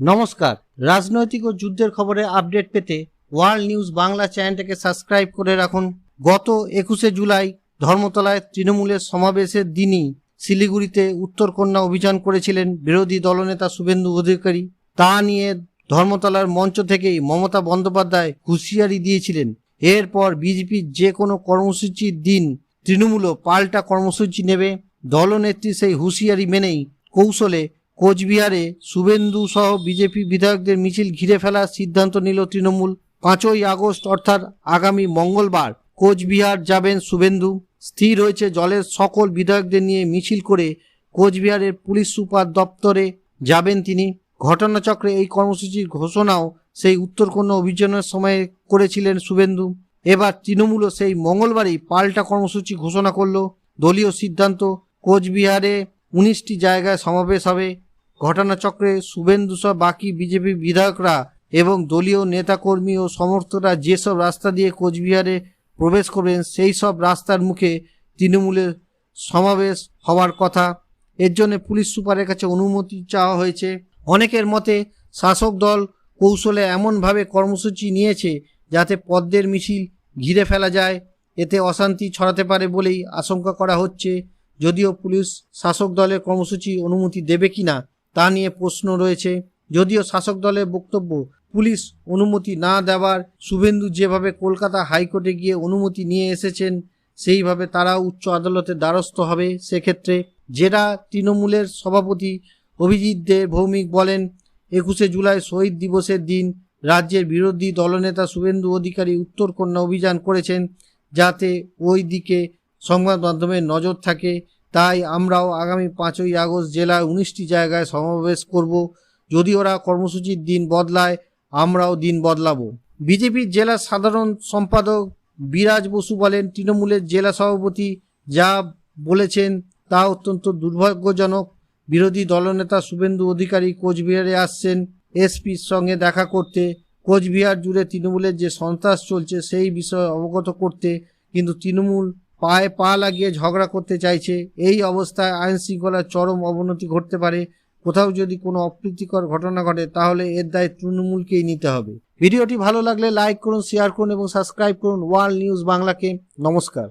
নমস্কার, রাজনৈতিক ও যুদ্ধের খবরে আপডেট পেতে ওয়ার্ল্ড নিউজ বাংলা চ্যানেলটাকে সাবস্ক্রাইব করে রাখুন। গত 21শে জুলাই ধর্মতলায় তৃণমূলের সমাবেশের দিনই শিলিগুড়িতে উত্তরকন্যা অভিযান করেছিলেন বিরোধী দলনেতা শুভেন্দু অধিকারী। তা নিয়ে ধর্মতলার মঞ্চ থেকেই মমতা বন্দ্যোপাধ্যায় হুঁশিয়ারি দিয়েছিলেন। এরপর বিজেপির যে কোনো কর্মসূচির দিন তৃণমূলও পাল্টা কর্মসূচি নেবে। দলনেত্রী সেই হুঁশিয়ারি মেনেই কৌশলে কোচবিহারে শুভেন্দু সহ বিজেপি বিধায়কদের মিছিল ঘিরে ফেলার সিদ্ধান্ত নিল তৃণমূল। 5ই আগস্ট অর্থাৎ আগামী মঙ্গলবার কোচবিহার যাবেন শুভেন্দু। স্থির হয়েছে জলের সকল বিধায়কদের নিয়ে মিছিল করে কোচবিহারের পুলিশ সুপার দপ্তরে যাবেন তিনি। ঘটনাচক্রে এই কর্মসূচির ঘোষণাও সেই উত্তরকন্যা অভিযানের সময় করেছিলেন শুভেন্দু। এবার তৃণমূলও সেই মঙ্গলবারই পাল্টা কর্মসূচি ঘোষণা করল। দলীয় সিদ্ধান্ত, কোচবিহারে 19টি জায়গায় সমাবেশ হবে। ঘটনাচক্রে শুভেন্দু সহ বাকি বিজেপি বিধায়করা এবং দলীয় নেতাকর্মী ও সমর্থকরা যেসব রাস্তা দিয়ে কোচবিহারে প্রবেশ করবেন সেই সব রাস্তার মুখে তৃণমূলের সমাবেশ হওয়ার কথা। এর জন্য পুলিশ সুপারের কাছে অনুমতি চাওয়া হয়েছে। অনেকের মতে শাসক দল কৌশলে এমনভাবে কর্মসূচি নিয়েছে যাতে পদ্মের মিছিল ঘিরে ফেলা যায়, এতে অশান্তি ছড়াতে পারে বলেই আশঙ্কা করা হচ্ছে। যদিও পুলিশ শাসক দলের কর্মসূচি অনুমতি দেবে কিনা তা নিয়ে প্রশ্ন রয়েছে। যদিও শাসক দলের বক্তব্য, পুলিশ অনুমতি না দেওয়ার শুভেন্দু যেভাবে কলকাতা হাইকোর্টে গিয়ে অনুমতি নিয়ে এসেছেন সেইভাবে তারা উচ্চ আদালতের দ্বারস্থ হবে। সেক্ষেত্রে জেলা তৃণমূলের সভাপতি অভিজিৎ দে ভৌমিক বলেন, 21শে জুলাই শহীদ দিবসের দিন রাজ্যের বিরোধী দলনেতা শুভেন্দু অধিকারী উত্তরকন্যা অভিযান করেছেন, যাতে ওই দিকে সংবাদ মাধ্যমের নজর থাকে। তাই আমরাও আগামী 5ই আগস্ট জেলায় 19টি জায়গায় সমাবেশ করব। যদি ওরা কর্মসূচির দিন বদলায় আমরাও দিন বদলাবো। বিজেপির জেলা সাধারণ সম্পাদক বিরাজ বসু বলেন, তৃণমূলের জেলা সভাপতি যা বলেছেন তা অত্যন্ত দুর্ভাগ্যজনক। বিরোধী দলনেতা শুভেন্দু অধিকারী কোচবিহারে আসছেন এসপির সঙ্গে দেখা করতে। কোচবিহার জুড়ে তৃণমূলের যে সন্ত্রাস চলছে সেই বিষয়ে অবগত করতে, কিন্তু তৃণমূল পায়ে পা লাগিয়ে ঝগড়া করতে চাইছে। এই অবস্থায় আইন শৃঙ্খলার চরম অবনতি ঘটতে পারে। কোথাও যদি কোনো অপ্রীতিকর ঘটনা ঘটে তাহলে এর দায় তৃণমূলকেই নিতে হবে। ভিডিওটি ভালো লাগলে লাইক করুন, শেয়ার করুন এবং সাবস্ক্রাইব করুন ওয়ার্ল্ড নিউজ বাংলাকে। নমস্কার।